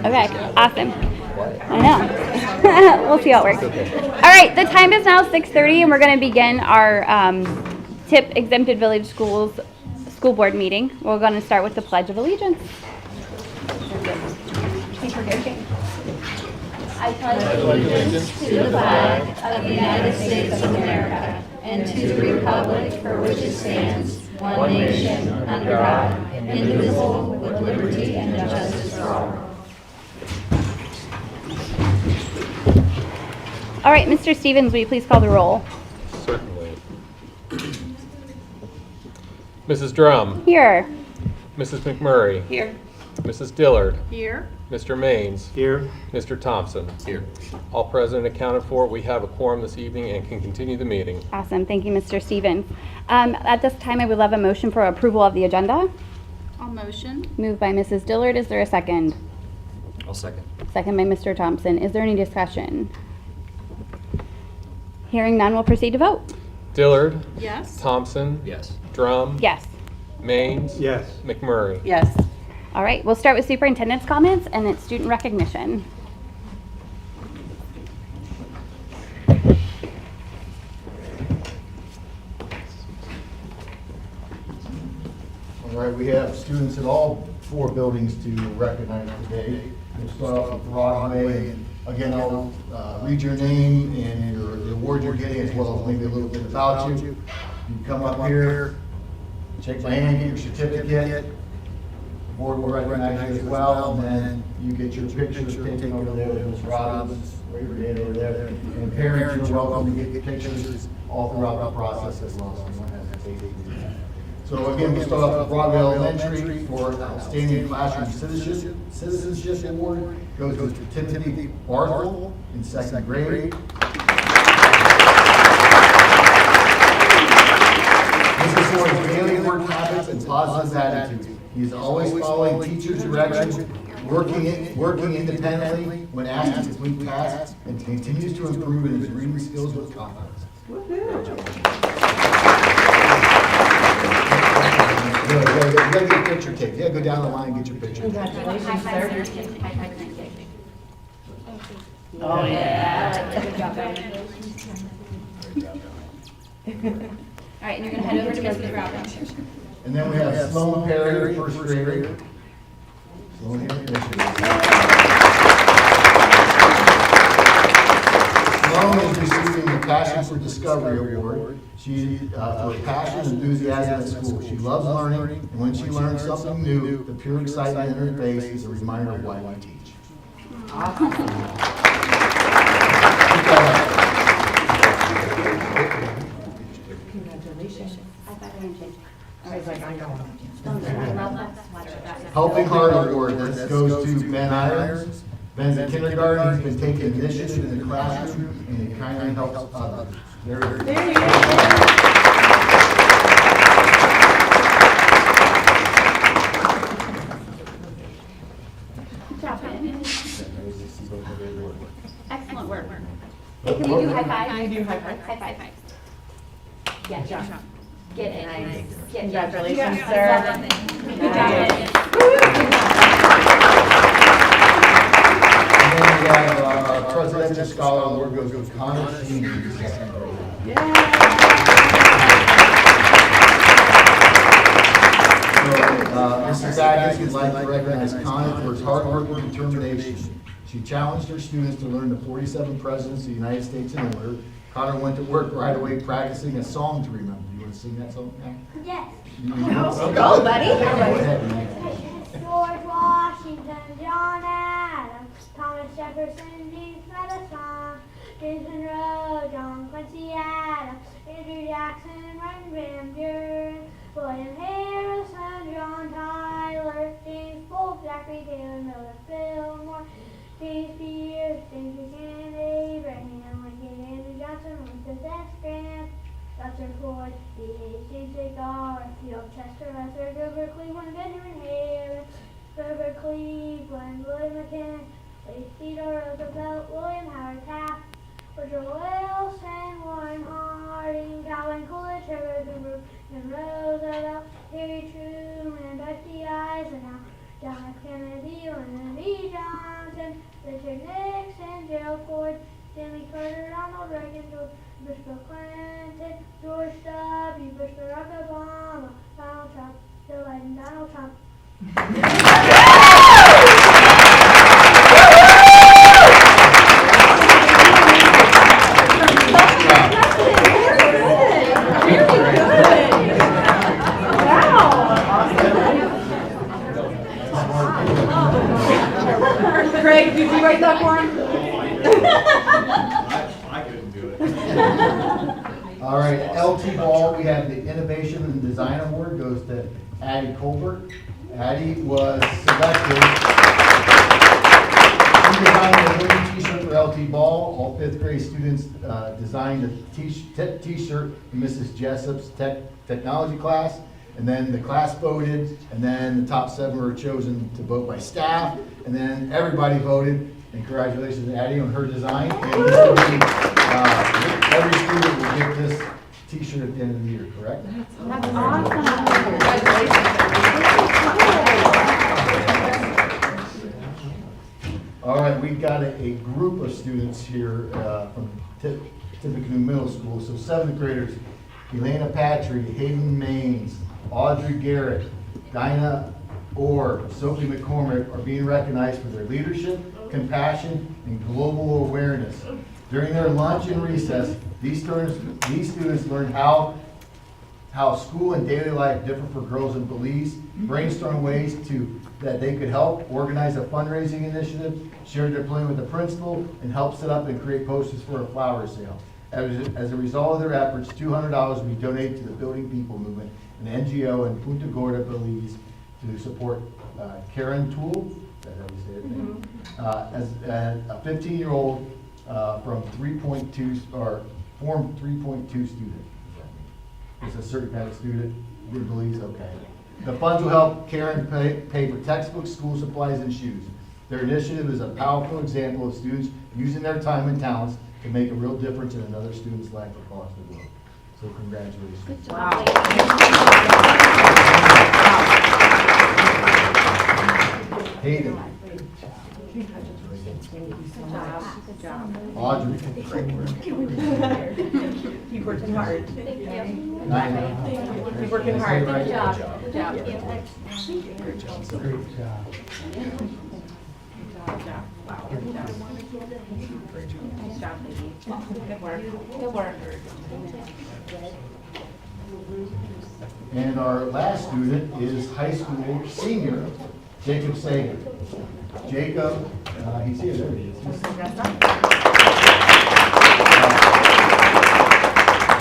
Okay, awesome. I know. We'll see how it works. All right, the time is now 6:30, and we're going to begin our Tipp Exempted Village Schools School Board meeting. We're going to start with the Pledge of Allegiance. I pledge allegiance to the flag of the United States of America and to the republic for which it stands, one nation, under God, indivisible, with liberty and justice for all. All right, Mr. Stevens, will you please call the roll? Certainly. Mrs. Drum. Here. Mrs. McMurray. Here. Mrs. Dillard. Here. Mr. Maines. Here. Mr. Thompson. Here. All present and accounted for. We have a quorum this evening and can continue the meeting. Awesome. Thank you, Mr. Stevens. At this time, I would love a motion for approval of the agenda. I'll motion. Moved by Mrs. Dillard. Is there a second? I'll second. Second by Mr. Thompson. Is there any discussion? Hearing none, we'll proceed to vote. Dillard. Yes. Thompson. Yes. Drum. Yes. Maines. Yes. McMurray. Yes. All right, we'll start with superintendent's comments and then student recognition. All right, we have students in all 4 buildings to recognize today. We'll start off with Broadway. And again, I'll read your name and the award you're getting, as well as maybe a little bit about you. You come up here, shake my hand, get your certificate. The board will recognize you as well, and then you get your pictures taken over there with Ms. Robbins, wave your hand over there. And parents, you're welcome to get pictures all throughout the process as well, so you don't hesitate to do that. So again, we start off with Broadway Elementary for Outstanding Classroom Citizenship Award. Goes to Timothy Barthel in 2nd grade. This is for his daily work habits and positive attitude. He's always following teachers' directions, working independently when asked to complete tasks, and continues to improve in his reading skills with confidence. You gotta get a picture taken. You gotta go down the line and get your picture. Congratulations, sir. Oh, yeah. Good job, All right, and you're going to head over to Mrs. Robbins. And then we have Sloan Perry, 1st grader. Sloan here, Michigan. Sloan is receiving the Passion for Discovery Award. She, for her passion and enthusiasm at school. She loves learning, and when she learns something new, the pure excitement in her face is a reminder of why we teach. Congratulations. Helping Heart Award, this goes to Ben Irons. Ben's in kindergarten, he's been taking initiative in the classroom, and he kindly helps others. There you go. Good job, Ben. Excellent work. Hey, can you do high five? Can you do high five? High five. Yeah, Good job. get it. Nice. Get it. Congratulations, Good sir. job, Ben. Good job, Ben. And then we have our Presidential Scholar Award goes to Connor Senior. Mrs. Baggins would like to recognize Connor for his hard work and determination. She challenged her students to learn the 47 presidents of the United States in order. Connor went to work right away practicing a song to remember. You want to sing that song now? Yes. Go, buddy. Go ahead, man. George Washington, John Adams, Thomas Jefferson, James Madison, James Monroe, John Quincy Adams, Andrew Jackson, Martin Van Buren, William Harrison, John Tyler, James Polk, Zachary Taylor, Miller Fillmore, James Pierce, James Buchanan, Abraham Lincoln, Andrew Johnson, Elizabeth S. Grant, Dr. Ford, D.H. James Garfield, Chester Lester, Grover Cleveland, Benjamin Harris, Grover Cleveland, William McKinley, Theodore Roosevelt, William Howard Taft, Woodrow Wilson, Warren Harding, Calvin Coolidge, Herbert Hoover, and Roosevelt, Harry Truman, Becky Eisenhower, John F. Kennedy, Lyndon B. Johnson. Bush Bill Clinton, George W. Bush, Barack Obama, Donald Trump, Joe Biden, Donald Trump. Craig, did you write that for him? I couldn't do it. All right, LT Ball, we have the Innovation and Design Award goes to Addie Colbert. Addie was selected. She designed a winning t-shirt for LT Ball. All fifth grade students designed a t-shirt for Mrs. Jessup's technology class. And then the class voted, and then the top 7 were chosen to vote by staff, and then everybody voted. And congratulations to Addie on her design. And this will be, every student will get this t-shirt at the end of the year, correct? That's awesome. Congratulations. All right, we've got a group of students here from Tippecanoe Middle School. So 7th graders, Elena Patry, Hayden Maines, Audrey Garrett, Dinah Orr, Sophie McCormick are being recognized for their leadership, compassion, and global awareness. During their lunch and recess, these students learned how school and daily life differ for girls in Belize, brainstorm ways that they could help, organize a fundraising initiative, share their plan with the principal, and help set up and create posters for a flower sale. As a result of their efforts, $200 will be donated to the Building People Movement, an NGO in Punta Gorda, Belize, to support Karen Toole, is that how we say it? As a 15-year-old from 3.2 or Form 3.2 student. It's a certain kind of student in Belize, okay. The funds will help Karen pay for textbooks, school supplies, and shoes. Their initiative is a powerful example of students using their time and talents to make a real difference in another student's life across the world. So congratulations. Wow. Hayden. Good job. Audrey. Keep working hard. Dinah. Keep working hard. Good job. Good job. Great job. Wow. Good job. Nice job, baby. Good work. Good work. And our last student is high school senior, Jacob Sagan. Jacob, he's here, there he is.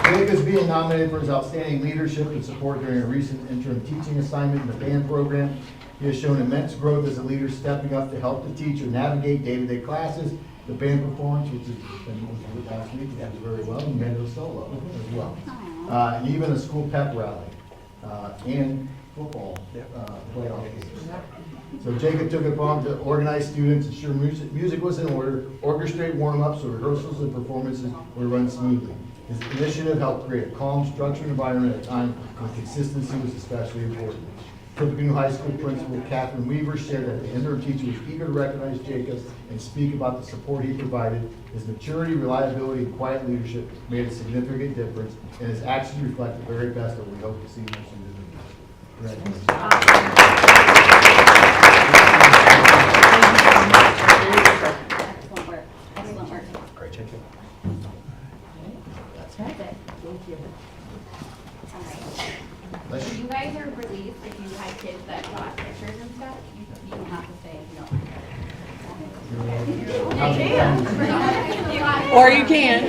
Jacob is being nominated for his outstanding leadership and support during a recent interim teaching assignment in the band program. He has shown immense growth as a leader, stepping up to help the teacher navigate day-to-day classes. The band performance, which was last week, that was very well, and band was solo as well. And even a school pep rally and football playoff games. So Jacob took it upon to organize students, ensure music was in order, orchestrate warm-ups so rehearsals and performances would run smoothly. His initiative helped create a calm, structured environment at a time when consistency was especially important. Tippecanoe High School Principal Catherine Weaver shared that the interim teacher was eager to recognize Jacob and speak about the support he provided. His maturity, reliability, and quiet leadership made a significant difference, and his actions reflect the very best that we hope to see in this individual. Congratulations. Excellent work. Excellent work. Great job. That's it. Thank you. All right. When you guys are released, if you had kids that got pictures and stuff, you don't have to say no. Or you can.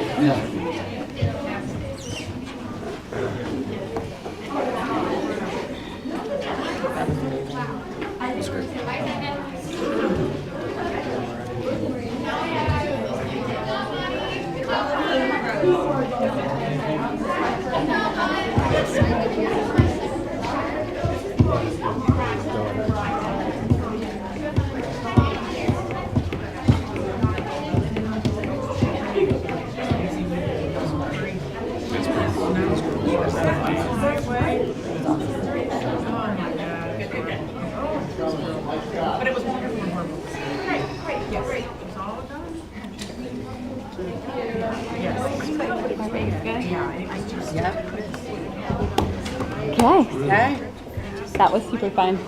Okay, Okay. that was super fun.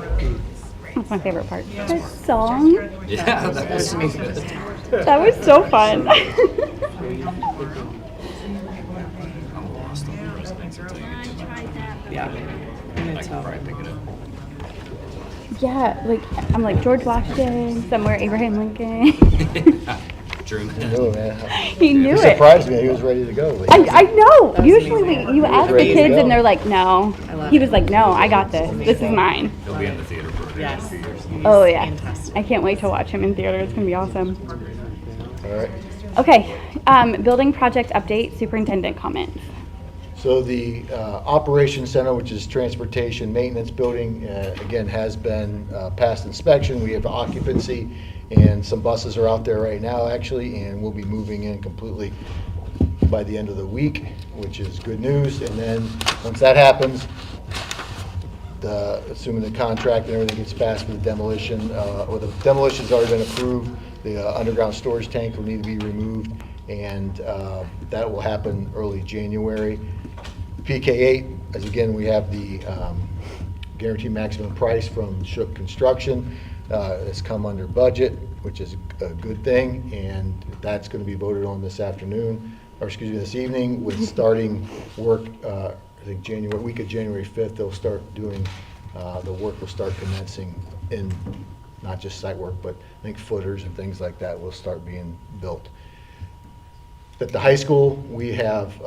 That's my favorite part. The song. Yeah, that was so good. That was so fun. Yeah. I can probably pick it up. Yeah, like I'm like George Washington, somewhere Abraham Lincoln. Truman. No, man. He knew He it. surprised me. He was ready to go. I know. was Usually amazing. you ask the ready to kids go. and they're like, no. love He it. was like, no, I got this. This is mine. He'll be in the theater for a Yes. few years. He's Oh yeah. fantastic. I can't wait to watch him in theater. It's gonna be awesome. All right. Okay. Building project update. Superintendent comments. So the Operations Center, which is transportation maintenance building, again, has been past inspection. We have occupancy, and some buses are out there right now, actually, and we'll be moving in completely by the end of the week, which is good news. And then, once that happens, assuming the contract and everything gets passed for the demolition, or the demolition's already been approved, the underground storage tank will need to be removed, and that will happen early January. PK8, as again, we have the guaranteed maximum price from Shook Construction. It's come under budget, which is a good thing, and that's going to be voted on this afternoon, or excuse me, this evening, with starting work, I think week of January 5th, they'll start doing, the work will start commencing in not just site work, but I think footers and things like that will start being built. At the high school, we have,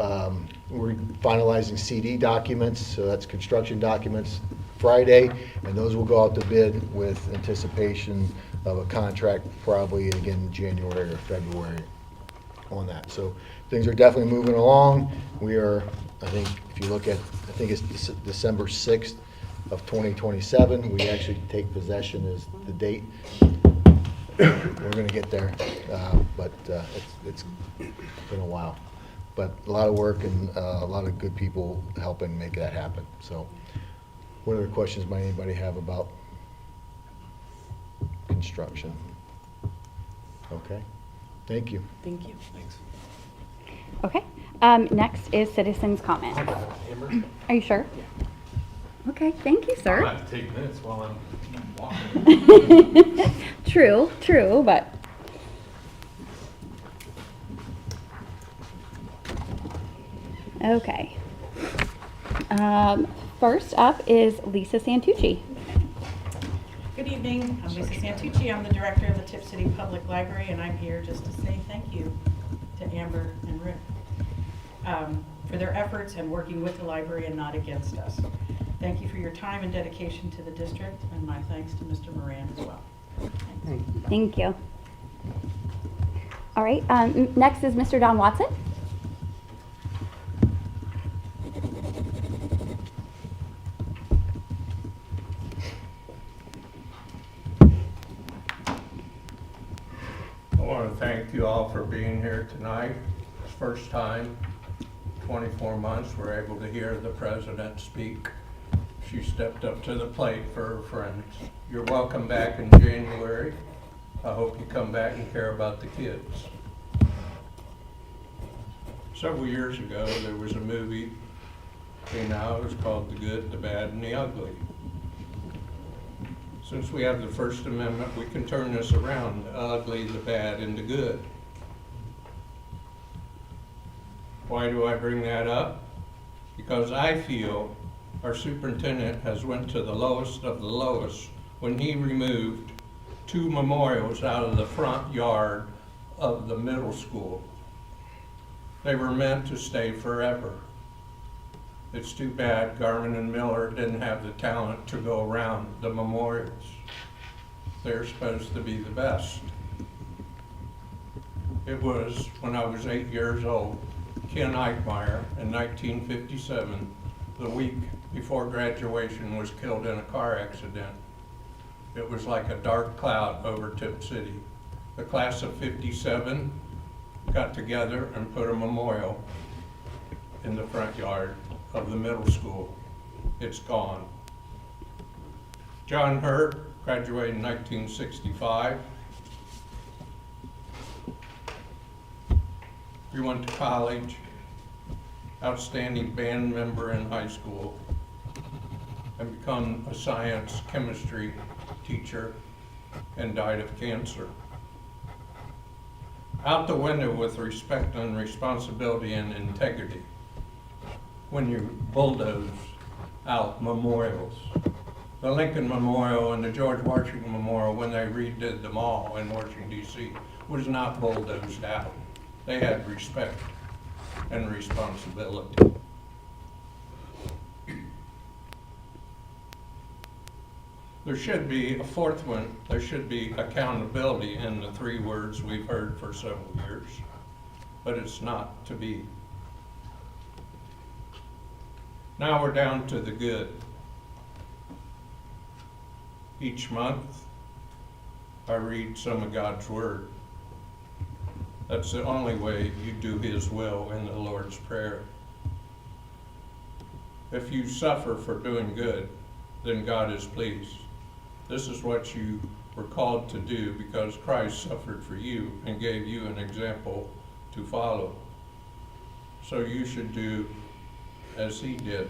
we're finalizing CD documents, so that's construction documents, Friday, and those will go out to bid with anticipation of a contract probably again January or February on that. So things are definitely moving along. We are, I think, if you look at, I think it's December 6th of 2027, we actually take possession as the date. We're going to get there, but it's been a while. But a lot of work and a lot of good people helping make that happen. So what other questions might anybody have about construction? Okay, thank you. Thank you. Thanks. Okay. Next is citizens' comments. Are you sure? Okay, thank you, I sir. have to take minutes while I'm walking. True, but. Okay. First up is Lisa Santucci. Good evening, I'm Lisa Santucci, I'm the director of the Tipp City Public Library, and I'm here just to say thank you to Amber and Rick for their efforts and working with the library and not against us. Thank you for your time and dedication to the district, and my thanks to Mr. Moran as well. Thanks. Thank you. All right, next is Mr. Don Watson. I want to thank you all for being here tonight. It's first time, 24 months, we're able to hear the president speak. She stepped up to the plate for her friends. You're welcome back in January. I hope you come back and care about the kids. Several years ago, there was a movie came out. It was called The Good, the Bad, and the Ugly. Since we have the First Amendment, we can turn this around, the ugly, the bad, and the good. Why do I bring that up? Because I feel our superintendent has went to the lowest of the lowest when he removed 2 memorials out of the front yard of the middle school. They were meant to stay forever. It's too bad Garmin and Miller didn't have the talent to go around the memorials. They're supposed to be the best. It was when I was 8 years old, Ken Eichmeyer in 1957, the week before graduation, was killed in a car accident. It was like a dark cloud over Tipp City. The class of '57 got together and put a memorial in the front yard of the middle school. It's gone. John Hurt graduated in 1965. He went to college, outstanding band member in high school. and become a science chemistry teacher and died of cancer. Out the window with respect and responsibility and integrity when you bulldoze out memorials. The Lincoln Memorial and the George Washington Memorial, when they redid them all in Washington, D.C., was not bulldozed out. They had respect and responsibility. There should be a fourth one. There should be accountability in the 3 words we've heard for several years, but it's not to be. Now we're down to the good. Each month, I read some of God's Word. That's the only way you do His will in the Lord's Prayer. If you suffer for doing good, then God is pleased. This is what you were called to do because Christ suffered for you and gave you an example to follow. So you should do as He did.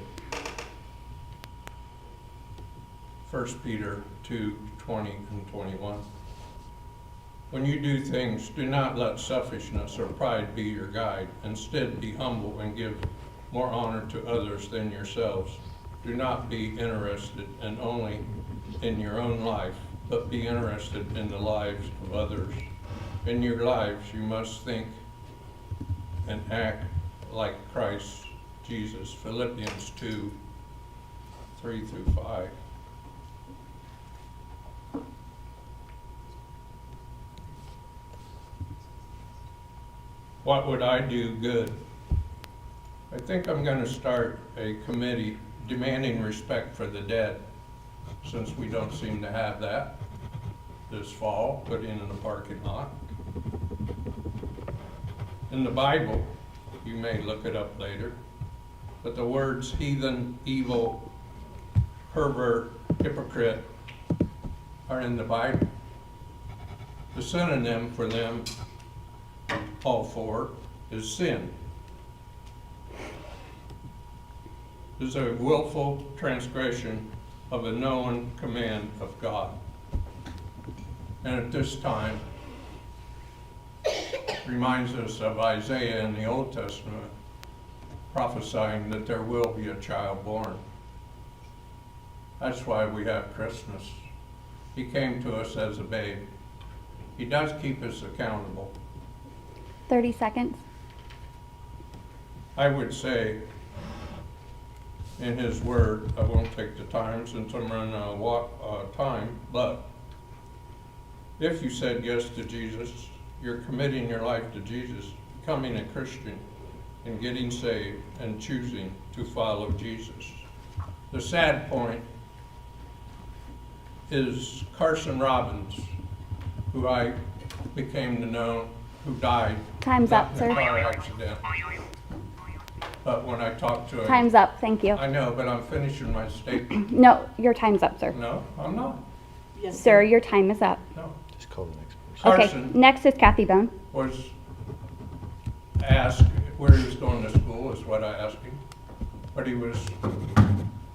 1 Peter 2:20 and 21. When you do things, do not let selfishness or pride be your guide. Instead, be humble and give more honor to others than yourselves. Do not be interested only in your own life, but be interested in the lives of others. In your lives, you must think and act like Christ Jesus. Philippians 2:3-5. What would I do good? I think I'm going to start a committee demanding respect for the dead, since we don't seem to have that this fall, put in the parking lot. In the Bible, you may look it up later, but the words heathen, evil, pervert, hypocrite are in the Bible. The synonym for them, all 4, is sin. Is a willful transgression of a known command of God. And at this time, reminds us of Isaiah in the Old Testament, prophesying that there will be a child born. That's why we have Christmas. He came to us as a babe. He does keep us accountable. 30 seconds. I would say, in His Word, I won't take the time since I'm running out of time, but if you said yes to Jesus, you're committing your life to Jesus, becoming a Christian, and getting saved, and choosing to follow Jesus. The sad point is Carson Robbins, who I became to know, who died. Time's up, sir. In a car accident. But when I talked to him. Time's up, thank you. I know, but I'm finishing my statement. No, your time's up, sir. No, I'm not. Sir, your time is up. No. Just call the next person. Okay, Carson next is Kathy Bone. was asked where he was going to school, is what I asked him. But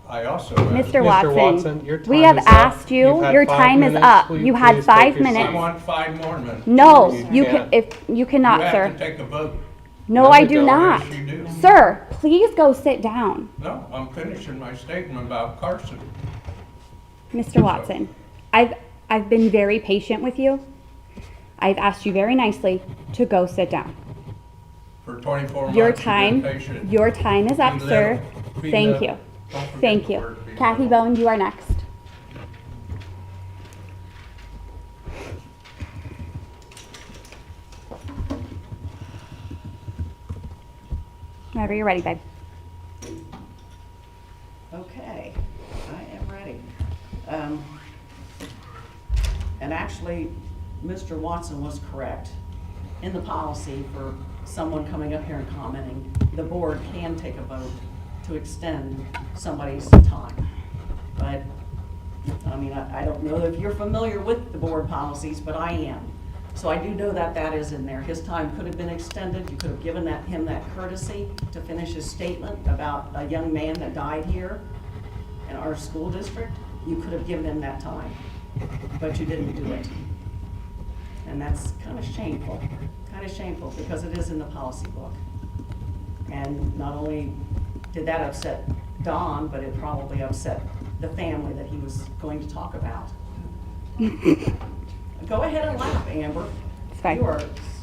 I also asked. Mr. Watson, Watson, your we time have is up. asked you, You've had your 5 time is minutes. up. Will You had please 5 take your minutes. I want 5 more minutes. No, You you can't. you cannot, You sir. have to take a vote. No, No, I you do don't. not. Yes, you do. Sir, please go sit down. No, I'm finishing my statement about Carson. Mr. Watson, I've been very patient with you. I've asked you very nicely to go sit down. For 24 months. Your you've been time, patient. your time is up, Be sir. little. Be Thank little. you. Don't forget Thank the you. word, be Kathy little. Bone, you are next. Whenever you're ready, babe. Okay, I am ready. And actually, Mr. Watson was correct. In the policy for someone coming up here and commenting, the board can take a vote to extend somebody's time. But, I mean, I don't know if you're familiar with the board policies, but I am. So I do know that that is in there. His time could have been extended. You could have given him that courtesy to finish his statement about a young man that died here. in our school district, you could have given him that time, but you didn't do it. And that's kind of shameful, because it is in the policy book. And not only did that upset Don, but it probably upset the family that he was going to talk about. Go ahead and laugh, Amber. It's fine. You are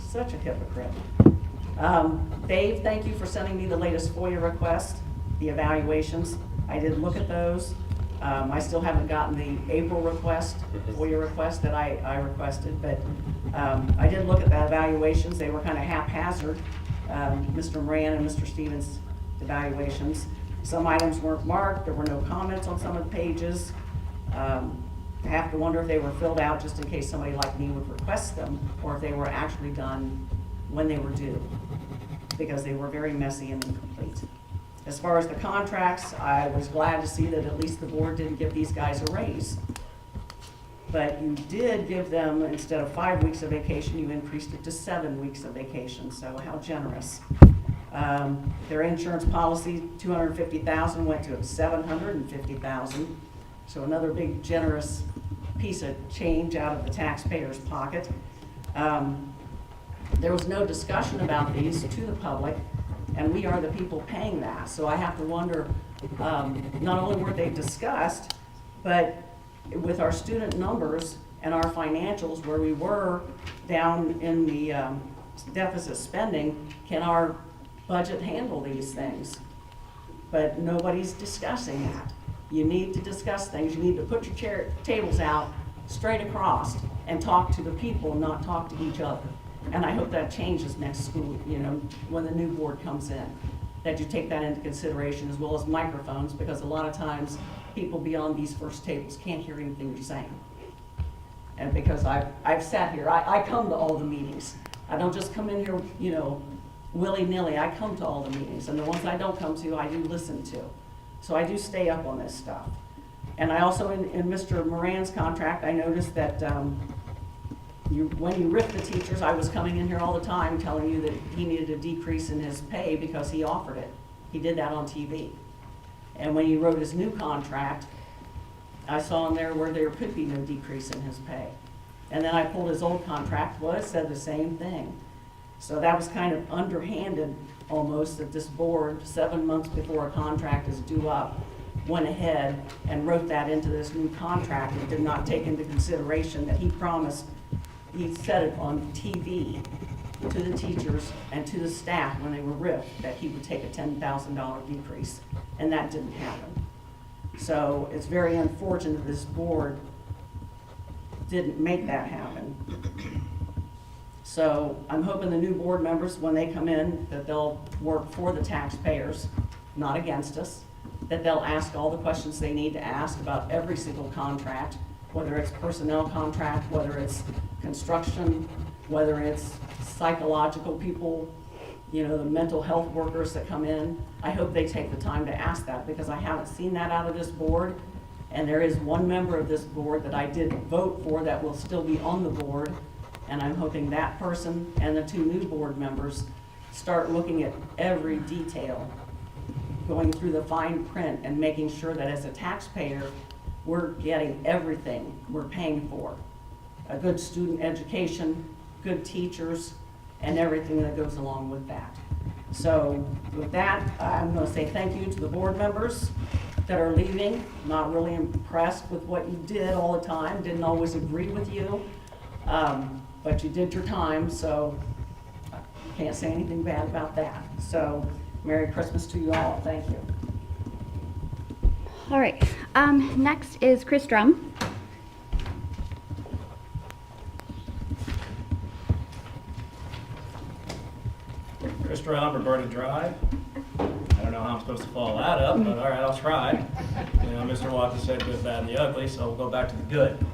such a hypocrite. Dave, thank you for sending me the latest FOIA request, the evaluations. I did look at those. I still haven't gotten the April request, FOIA request that I requested, but I did look at the evaluations. They were kind of haphazard. Mr. Moran and Mr. Stevens' evaluations. Some items weren't marked. There were no comments on some of the pages. I have to wonder if they were filled out just in case somebody like me would request them, or if they were actually done when they were due, because they were very messy and incomplete. As far as the contracts, I was glad to see that at least the board didn't give these guys a raise. But you did give them, instead of 5 weeks of vacation, you increased it to 7 weeks of vacation, so how generous. Their insurance policy, $250,000 went to $750,000. So another big generous piece of change out of the taxpayer's pocket. There was no discussion about these to the public, and we are the people paying that. So I have to wonder, not only were they discussed, but with our student numbers and our financials where we were down in the deficit spending, can our budget handle these things? But nobody's discussing that. You need to discuss things. You need to put your tables out straight across and talk to the people, not talk to each other. And I hope that changes next school, when the new board comes in, that you take that into consideration, as well as microphones, because a lot of times people beyond these first tables can't hear anything you're saying. And because I've sat here, I come to all the meetings. I don't just come in here, willy-nilly. I come to all the meetings, and the ones I don't come to, I do listen to. So I do stay up on this stuff. And I also, in Mr. Moran's contract, I noticed that when you ripped the teachers, I was coming in here all the time telling you that he needed a decrease in his pay because he offered it. He did that on TV. And when he wrote his new contract, I saw in there where there could be no decrease in his pay. And then I pulled his old contract, well, it said the same thing. So that was kind of underhanded almost, that this board, 7 months before a contract is due up, went ahead and wrote that into this new contract and did not take into consideration that he promised, he said it on TV to the teachers and to the staff when they were ripped, that he would take a $10,000 decrease, and that didn't happen. So it's very unfortunate that this board didn't make that happen. So I'm hoping the new board members, when they come in, that they'll work for the taxpayers, not against us, that they'll ask all the questions they need to ask about every single contract, whether it's personnel contract, whether it's construction, whether it's psychological people, the mental health workers that come in. I hope they take the time to ask that, because I haven't seen that out of this board. And there is one member of this board that I did vote for that will still be on the board. And I'm hoping that person and the 2 new board members start looking at every detail, going through the fine print and making sure that as a taxpayer, we're getting everything we're paying for. A good student education, good teachers, and everything that goes along with that. So with that, I'm going to say thank you to the board members that are leaving. Not really impressed with what you did all the time. Didn't always agree with you. But you did your time, so can't say anything bad about that. So Merry Christmas to you all. Thank you. All right. Next is Chris Drum. Chris Drum, Roberta Drive. I don't know how I'm supposed to follow that up, but all right, I'll try. Mr. Watson said good, bad, and the ugly, so we'll go back to the good.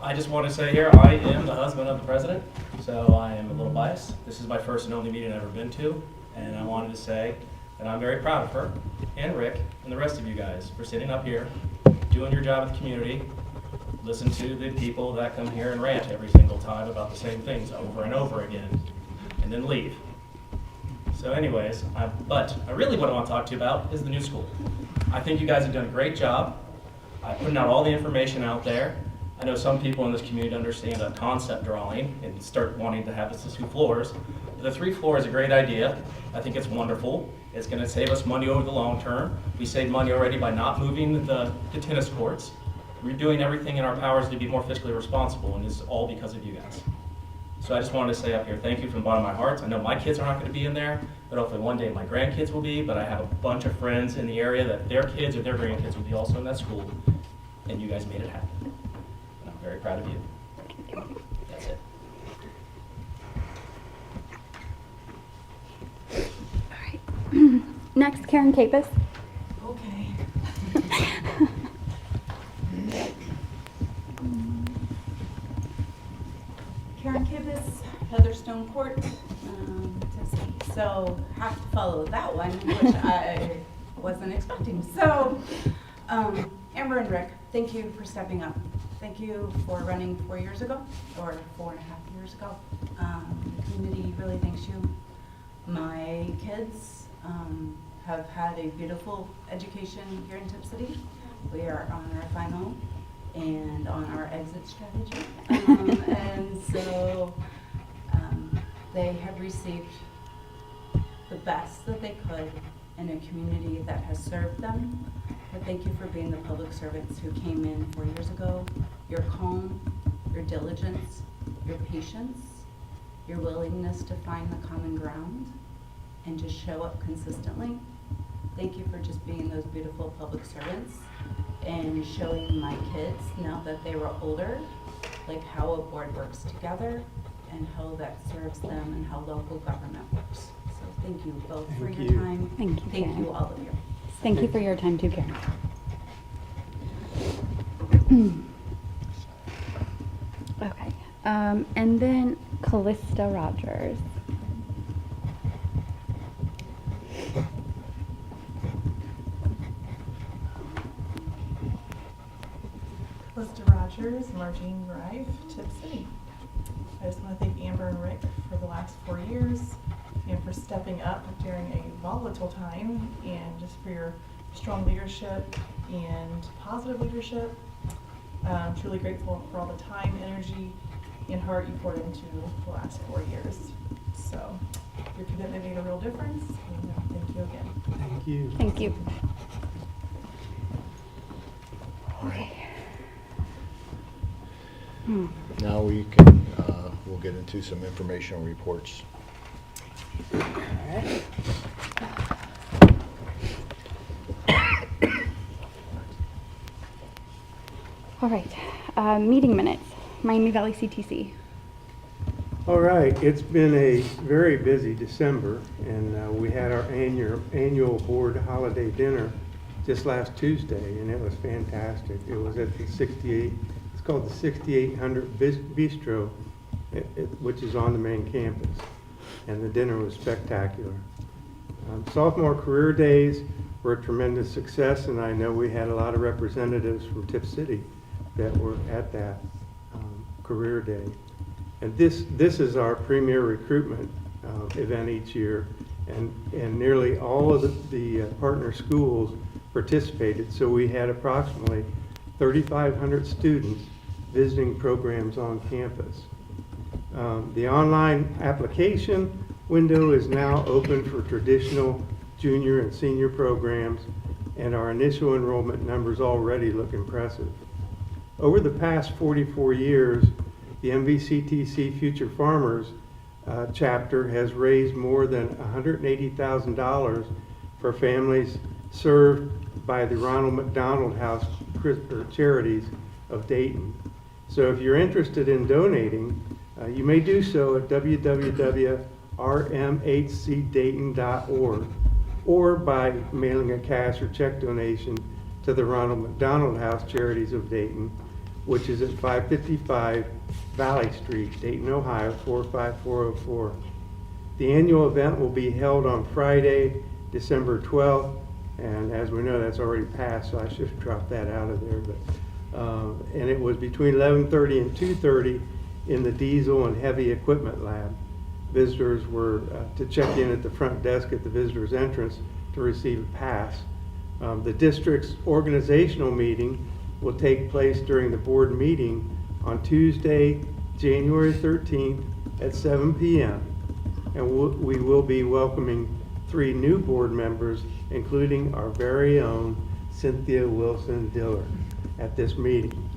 I just want to say here, I am the husband of the president, so I am a little biased. This is my first and only meeting I've ever been to, and I wanted to say that I'm very proud of her and Rick and the rest of you guys for sitting up here, doing your job with the community, listen to the people that come here and rant every single time about the same things over and over again, and then leave. So anyways, but really what I want to talk to you about is the new school. I think you guys have done a great job. Putting out all the information out there. I know some people in this community understand a concept drawing and start wanting to have the 2 floors. The 3 floors is a great idea. I think it's wonderful. It's going to save us money over the long term. We saved money already by not moving the tennis courts. We're doing everything in our powers to be more fiscally responsible, and it's all because of you guys. So I just wanted to say up here, thank you from the bottom of my heart. I know my kids are not going to be in there, but hopefully one day my grandkids will be, but I have a bunch of friends in the area that their kids or their grandkids will be also in that school, and you guys made it happen. And I'm very proud of you. That's it. All right. Next, Karen Capus. Okay. Karen Kibis, Heatherstone Court, Tennessee. So have to follow that one, which I wasn't expecting. So, Amber and Rick, thank you for stepping up. Thank you for running 4 years ago, or 4.5 years ago. The community really thanks you. My kids have had a beautiful education here in Tipp City. We are on our final and on our exit strategy. And so they have received the best that they could in a community that has served them. But thank you for being the public servants who came in 4 years ago. Your calm, your diligence, your patience, your willingness to find the common ground and just show up consistently. Thank you for just being those beautiful public servants and showing my kids, now that they were older, like how a board works together and how that serves them and how local government works. So thank you both for your time. Thank you, Thank Karen. you, all of you. Thank you for your time too, Karen. Okay, and then Callista Rogers. Callista Rogers, Margene Drive, Tipp City. I just want to thank Amber and Rick for the last 4 years and for stepping up during a volatile time and just for your strong leadership and positive leadership. Truly grateful for all the time, energy, and heart you poured into the last 4 years. So your commitment made a real difference, and thank you again. Thank you. Thank you. All right. Hmm. Now we can, we'll get into some informational reports. All right, meeting minutes, Miami Valley CTC. All right, it's been a very busy December, and we had our annual board holiday dinner just last Tuesday, and it was fantastic. It was at the 68, it's called the 6800 Bistro, which is on the main campus, and the dinner was spectacular. Sophomore career days were a tremendous success, and I know we had a lot of representatives from Tipp City that were at that career day. And this is our premier recruitment event each year, and nearly all of the partner schools participated. So we had approximately 3,500 students visiting programs on campus. The online application window is now open for traditional junior and senior programs, and our initial enrollment numbers already look impressive. Over the past 44 years, the MVCTC Future Farmers chapter has raised more than $180,000 for families served by the Ronald McDonald House Charities of Dayton. So if you're interested in donating, you may do so at www.rmhcdayton.org or by mailing a cash or check donation to the Ronald McDonald House Charities of Dayton, which is at 555 Valley Street, Dayton, Ohio, 45404. The annual event will be held on Friday, December 12th, and as we know, that's already passed, so I should drop that out of there. But and it was between 11:30 and 2:30 in the Diesel and Heavy Equipment Lab. Visitors were to check in at the front desk at the visitor's entrance to receive a pass. The district's organizational meeting will take place during the board meeting on Tuesday, January 13th at 7 p.m. And we will be welcoming 3 new board members, including our very own Cynthia Wilson-Diller at this meeting.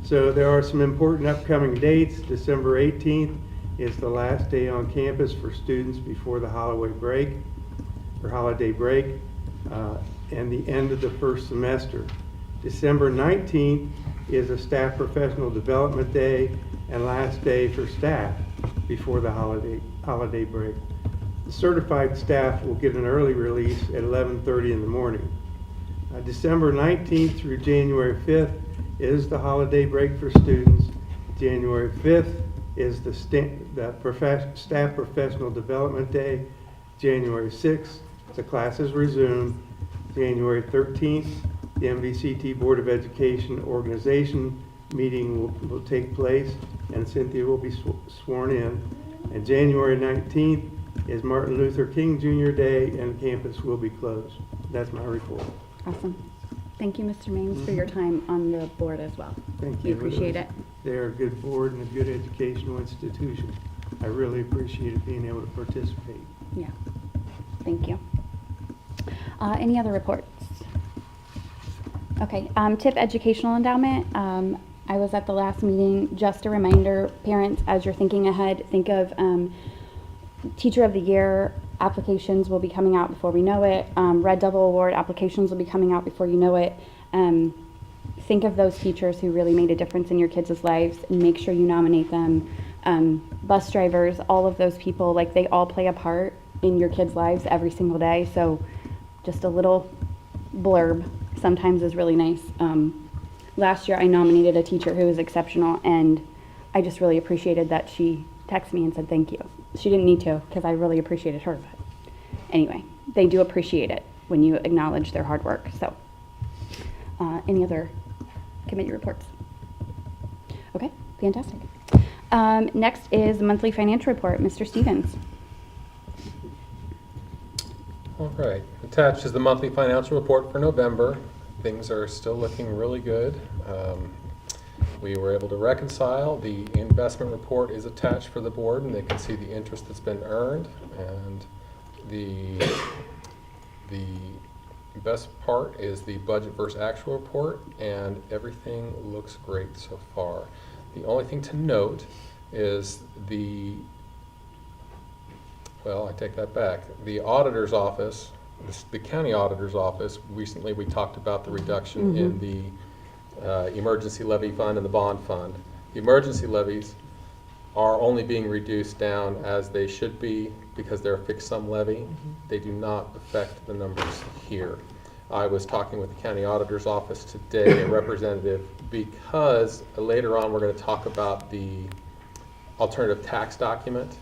So there are some important upcoming dates. December 18th is the last day on campus for students before the holiday break, and the end of the first semester. December 19th is a staff professional development day and last day for staff before the holiday break. The certified staff will get an early release at 11:30 in the morning. December 19th through January 5th is the holiday break for students. January 5th is the staff professional development day. January 6th, the classes resume. January 13th, the MVCT Board of Education organization meeting will take place, and Cynthia will be sworn in. And January 19th is Martin Luther King Jr. Day, and campus will be closed. That's my report. Awesome. Thank you, Mr. Maines, for your time on the board as well. Thank We you. appreciate it. They're a good board and a good educational institution. I really appreciated being able to participate. Yeah. Thank you. Any other reports? Okay, Tipp Educational Endowment. I was at the last meeting. Just a reminder, parents, as you're thinking ahead, think of Teacher of the Year applications will be coming out before we know it. Red Double Award applications will be coming out before you know it. Think of those teachers who really made a difference in your kids' lives and make sure you nominate them. Bus drivers, all of those people, like they all play a part in your kids' lives every single day. So just a little blurb sometimes is really nice. Last year I nominated a teacher who was exceptional, and I just really appreciated that she texted me and said thank you. She didn't need to, because I really appreciated her, but anyway, they do appreciate it when you acknowledge their hard work. So any other committee reports? Okay, fantastic. Next is the monthly financial report. Mr. Stevens. All right, attached is the monthly financial report for November. Things are still looking really good. We were able to reconcile. The investment report is attached for the board, and they can see the interest that's been earned. And the best part is the budget versus actual report, and everything looks great so far. The only thing to note is well, I take that back. The auditor's office, the county auditor's office, recently we talked about the reduction in the emergency levy fund and the bond fund. The emergency levies are only being reduced down as they should be because they're a fixed sum levy. They do not affect the numbers here. I was talking with the county auditor's office today, a representative, because later on we're going to talk about the alternative tax document.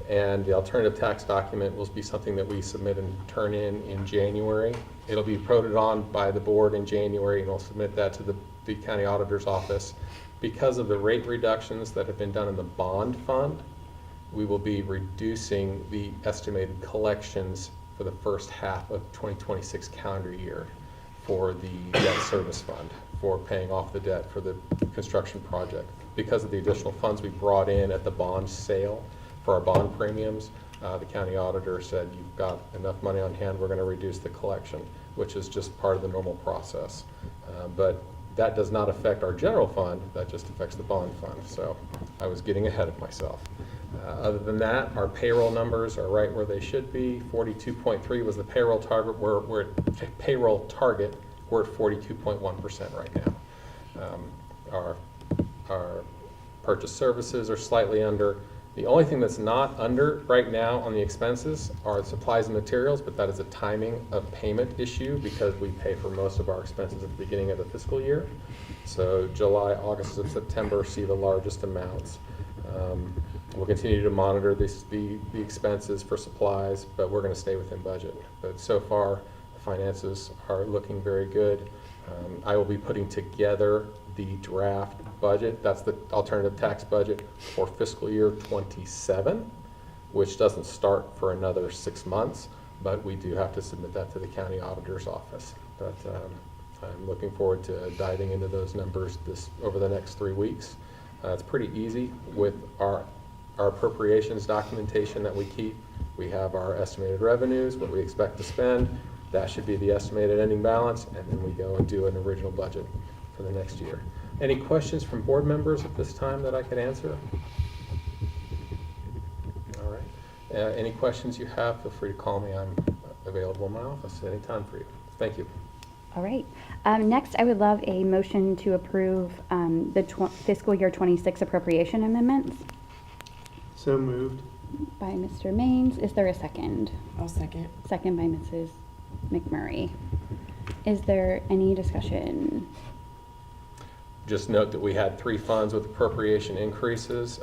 And the alternative tax document will be something that we submit and turn in January. It'll be voted on by the board in January, and we'll submit that to the county auditor's office. Because of the rate reductions that have been done in the bond fund, we will be reducing the estimated collections for the first half of 2026 calendar year for the debt service fund, for paying off the debt for the construction project. Because of the additional funds we brought in at the bond sale for our bond premiums, the county auditor said, you've got enough money on hand, we're going to reduce the collection, which is just part of the normal process. But that does not affect our general fund, that just affects the bond fund. So I was getting ahead of myself. Other than that, our payroll numbers are right where they should be. 42.3 was the payroll target. We're at payroll target. We're at 42.1% right now. Our purchase services are slightly under. The only thing that's not under right now on the expenses are supplies and materials, but that is a timing of payment issue because we pay for most of our expenses at the beginning of the fiscal year. So July, August, and September see the largest amounts. We'll continue to monitor the expenses for supplies, but we're going to stay within budget. But so far, the finances are looking very good. I will be putting together the draft budget. That's the alternative tax budget for fiscal year 27, which doesn't start for another 6 months, but we do have to submit that to the county auditor's office. But I'm looking forward to diving into those numbers over the next 3 weeks. It's pretty easy with our appropriations documentation that we keep. We have our estimated revenues, what we expect to spend. That should be the estimated ending balance, and then we go and do an original budget for the next year. Any questions from board members at this time that I could answer? All right. Any questions you have, feel free to call me. I'm available in my office anytime for you. Thank you. All right. Next, I would love a motion to approve the fiscal year 26 appropriation amendments So moved. by Mr. Maines. Is there a second? I'll second. Second by Mrs. McMurray. Is there any discussion? Just note that we had 3 funds with appropriation increases.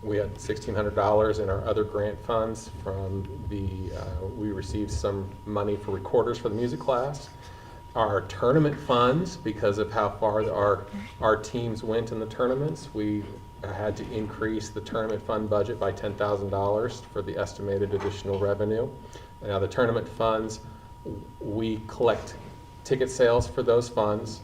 We had $1,600 in our other grant funds from we received some money for recorders for the music class. Our tournament funds, because of how far our teams went in the tournaments, we had to increase the tournament fund budget by $10,000 for the estimated additional revenue. And now the tournament funds, we collect ticket sales for those funds.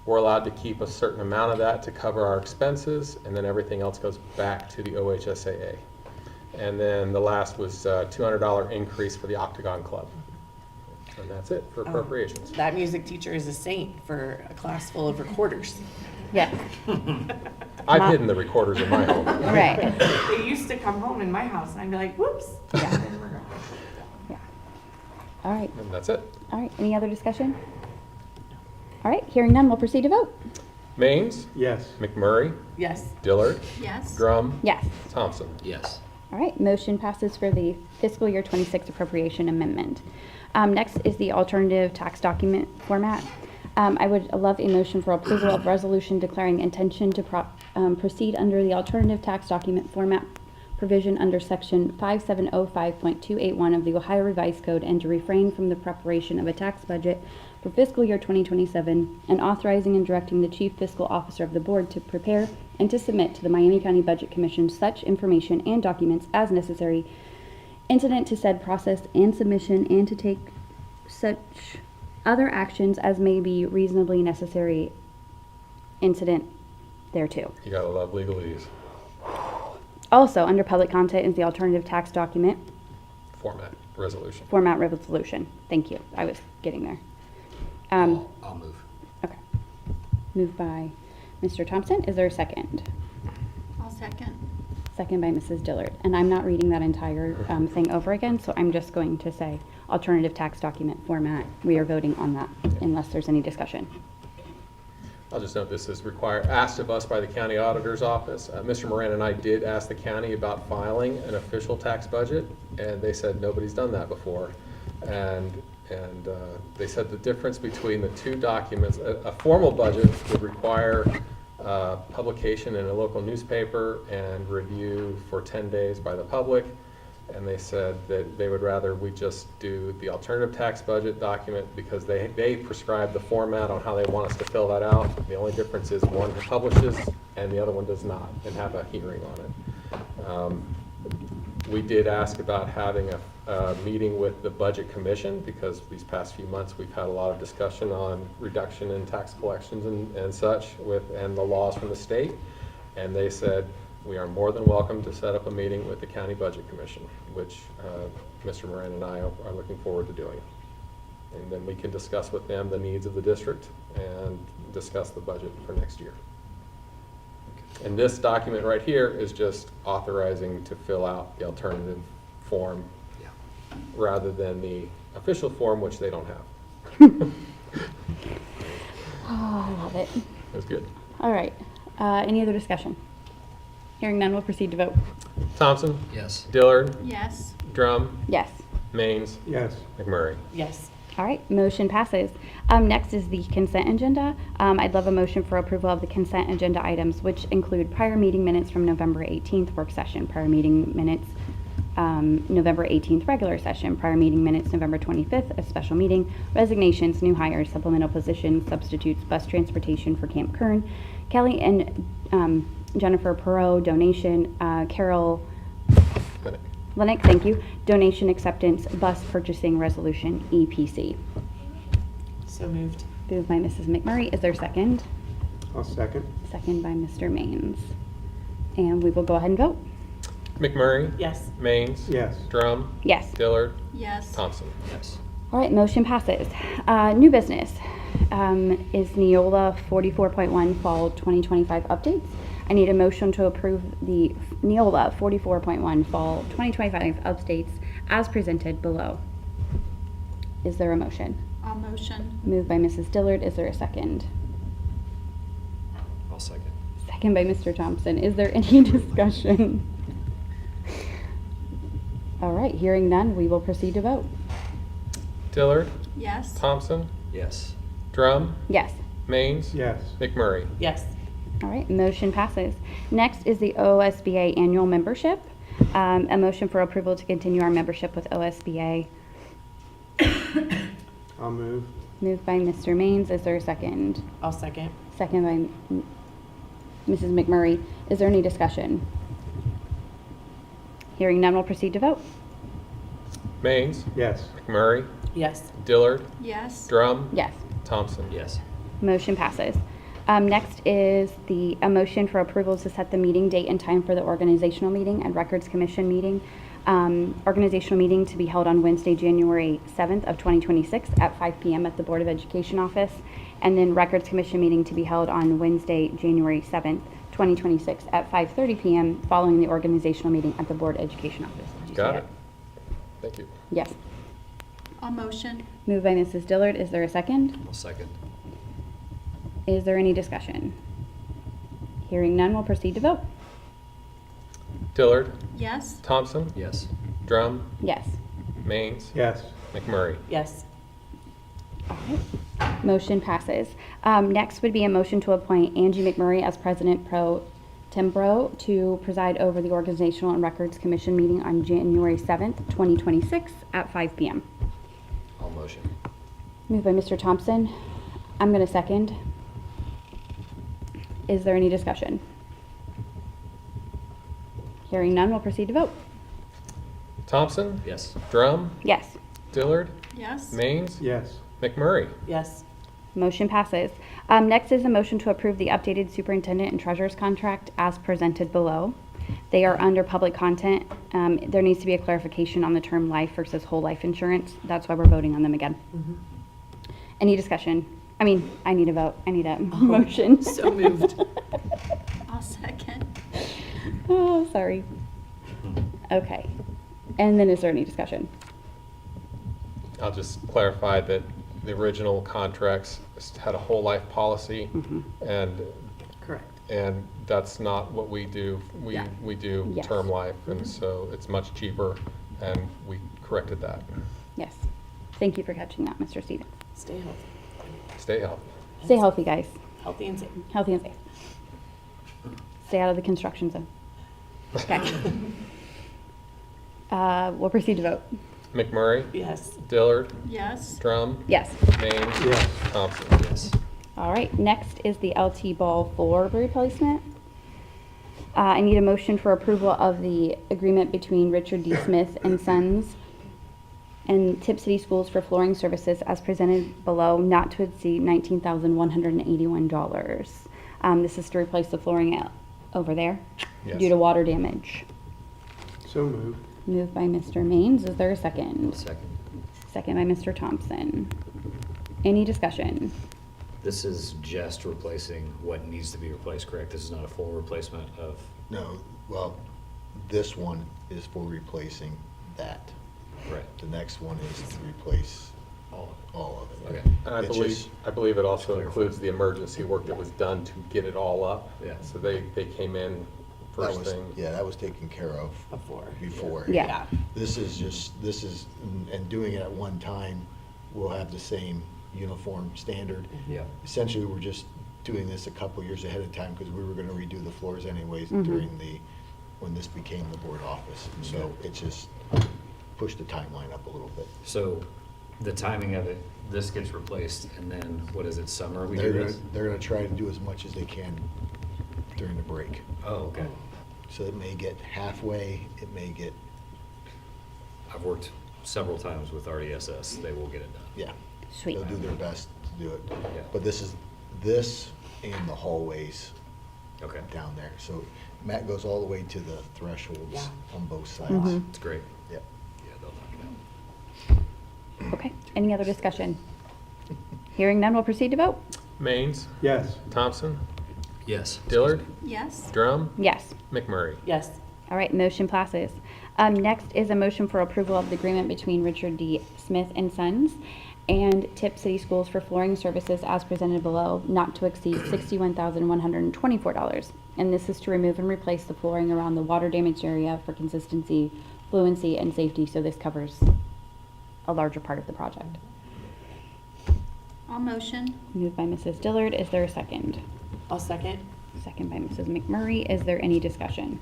We're allowed to keep a certain amount of that to cover our expenses, and then everything else goes back to the OHSAA. And then the last was a $200 increase for the Octagon Club. And that's it for appropriations. That music teacher is a saint for a class full of recorders. Yes. I've hidden the recorders in my home. Right. They used to come home in my house and I'd be like, whoops. Yeah. Yeah. All right. And that's it. All right. Any other discussion? All right. Hearing none, we'll proceed to vote. Maines, Yes. McMurray, Yes. Dillard, Yes. Drum, Yes. Thompson. Yes. All right. Motion passes for the fiscal year 26 appropriation amendment. Next is the alternative tax document format. I would love a motion for approval of resolution declaring intention to proceed under the alternative tax document format provision under section 5705.281 of the Ohio Revised Code and to refrain from the preparation of a tax budget for fiscal year 2027 and authorizing and directing the chief fiscal officer of the board to prepare and to submit to the Miami County Budget Commission such information and documents as necessary incident to said process and submission, and to take such other actions as may be reasonably necessary incident thereto. You gotta love legalese. Also, under public content is the alternative tax document Format, resolution. format resolution. Thank you. I was getting there. I'll move. Okay. Moved by Mr. Thompson. Is there a second? I'll second. Second by Mrs. Dillard. And I'm not reading that entire thing over again, so I'm just going to say alternative tax document format. We are voting on that unless there's any discussion. I'll just note this is asked of us by the county auditor's office. Mr. Moran and I did ask the county about filing an official tax budget, and they said nobody's done that before. And they said the difference between the two documents, a formal budget would require publication in a local newspaper and review for 10 days by the public. And they said that they would rather we just do the alternative tax budget document because they prescribe the format on how they want us to fill that out. The only difference is one publishes and the other one does not, and have a hearing on it. We did ask about having a meeting with the Budget Commission because these past few months we've had a lot of discussion on reduction in tax collections and such and the laws from the state. And they said, we are more than welcome to set up a meeting with the County Budget Commission, which Mr. Moran and I are looking forward to doing. And then we can discuss with them the needs of the district and discuss the budget for next year. And this document right here is just authorizing to fill out the alternative form rather than the official form, which they don't have. Oh, I love it. That's good. All right. Any other discussion? Hearing none, we'll proceed to vote. Thompson? Yes. Dillard? Yes. Drum? Yes. Maines? Yes. McMurray? Yes. All right, motion passes. Next is the consent agenda. I'd love a motion for approval of the consent agenda items, which include prior meeting minutes from November 18th work session, prior meeting minutes November 18th regular session, prior meeting minutes November 25th, a special meeting, resignations, new hires, supplemental positions, substitutes, bus transportation for Camp Kern, Kelly and Jennifer Perot donation, Carol Lennox, thank you, donation acceptance, bus purchasing resolution, EPC. So moved. Moved by Mrs. McMurray. Is there a second? I'll second. Second by Mr. Maines. And we will go ahead and vote. McMurray? Yes. Maines? Yes. Drum? Yes. Dillard? Yes. Thompson? Yes. All right, motion passes. New business is Neola 44.1 Fall 2025 updates. I need a motion to approve the Neola 44.1 Fall 2025 updates as presented below. Is there a motion? I'll motion. Moved by Mrs. Dillard. Is there a second? I'll second. Second by Mr. Thompson. Is there any discussion? All right, hearing none, we will proceed to vote. Dillard? Yes. Thompson? Yes. Drum? Yes. Maines? Yes. McMurray? Yes. All right, motion passes. Next is the OSBA annual membership. A motion for approval to continue our membership with OSBA. I'll move. Moved by Mr. Maines. Is there a second? I'll second. Second by Mrs. McMurray. Is there any discussion? Hearing none, we'll proceed to vote. Maines? Yes. McMurray? Yes. Dillard? Yes. Drum? Yes. Thompson? Yes. Motion passes. Next is a motion for approval to set the meeting date and time for the organizational meeting and records commission meeting. Organizational meeting to be held on Wednesday, January 7th of 2026 at 5 p.m. at the Board of Education office. And then records commission meeting to be held on Wednesday, January 7th, 2026 at 5:30 p.m. following the organizational meeting at the Board Education office. Did you Got see it. Thank you. Yes. I'll motion. Moved by Mrs. Dillard. Is there a second? I'll second. Is there any discussion? Hearing none, we'll proceed to vote. Dillard? Yes. Thompson? Yes. Drum? Yes. Maines? Yes. McMurray? Yes. All right. Motion passes. Next would be a motion to appoint Angie McMurray as President Pro Tempore to preside over the Organizational and Records Commission meeting on January 7th, 2026 at 5 p.m. I'll motion. Moved by Mr. Thompson. I'm going to second. Is there any discussion? Hearing none, we'll proceed to vote. Thompson? Yes. Drum? Yes. Dillard? Yes. Maines? Yes. McMurray? Yes. Motion passes. Next is a motion to approve the updated superintendent and treasurer's contract as presented below. They are under public content. There needs to be a clarification on the term life versus whole life insurance. That's why we're voting on them again. Any discussion? I mean, I need a vote. I need a motion. So moved. I'll second. Oh, sorry. Okay. And then is there any discussion? I'll just clarify that the original contracts had a whole life policy, and Correct. that's not what we do. Yeah. We do Yes. term life, and so it's much cheaper, and we corrected that. Yes. Thank you for catching that, Mr. Stevens. Stay healthy. Stay healthy. Stay healthy, guys. Healthy and safe. Healthy and safe. Stay out of the construction zone. Okay. We'll proceed to vote. McMurray? Yes. Dillard? Yes. Drum? Yes. Maines? Yes. Thompson? Yes. All right. Next is the LT ball floor replacement. I need a motion for approval of the agreement between Richard D. Smith and Sons and Tipp City Schools for flooring services as presented below, not to exceed $19,181. This is to replace the flooring over there Yes. due to water damage. So moved. Moved by Mr. Maines. Is there a second? Second. Second by Mr. Thompson. Any discussion? This is just replacing what needs to be replaced, correct? This is not a full replacement of, No, well, this one is for replacing that. right, The next one is to replace all all of it. Okay. And I It's believe, just- it also Clarify. includes the emergency work that was done to get it all up. Yeah. So they came in That first was, thing. yeah, that was taken care of before. Yeah. This is just, and doing it at one time, we'll have the same uniform standard. Yeah. Essentially, we're just doing this a couple years ahead of time because we were gonna redo the floors anyways Mhm. when this became the board office. So it just pushed the timeline up a little bit. So the timing of it, this gets replaced and then, what is it, summer we do They're this? gonna try to do as much as they can during the break. Oh, okay. So it may get halfway, it may get, I've worked several times with RDSS. They will get it done. yeah. Sweet. They'll do their best to do it. Yeah. But this and the hallways Okay. down there. So Matt goes all the way to the thresholds Yeah. on both sides. Mhm. It's great. Yep. Yeah, they'll knock it out. Okay, any other discussion? Hearing none, we'll proceed to vote. Maines, Yes. Thompson, Yes. Dillard, Yes. Drum, Yes. McMurray. Yes. All right, motion passes. Next is a motion for approval of the agreement between Richard D. Smith and Sons and Tipp City Schools for flooring services as presented below, not to exceed $61,124. And this is to remove and replace the flooring around the water damaged area for consistency, fluency, and safety, so this covers a larger part of the project. I'll motion. Moved by Mrs. Dillard, is there a second? I'll second. Second by Mrs. McMurray, is there any discussion?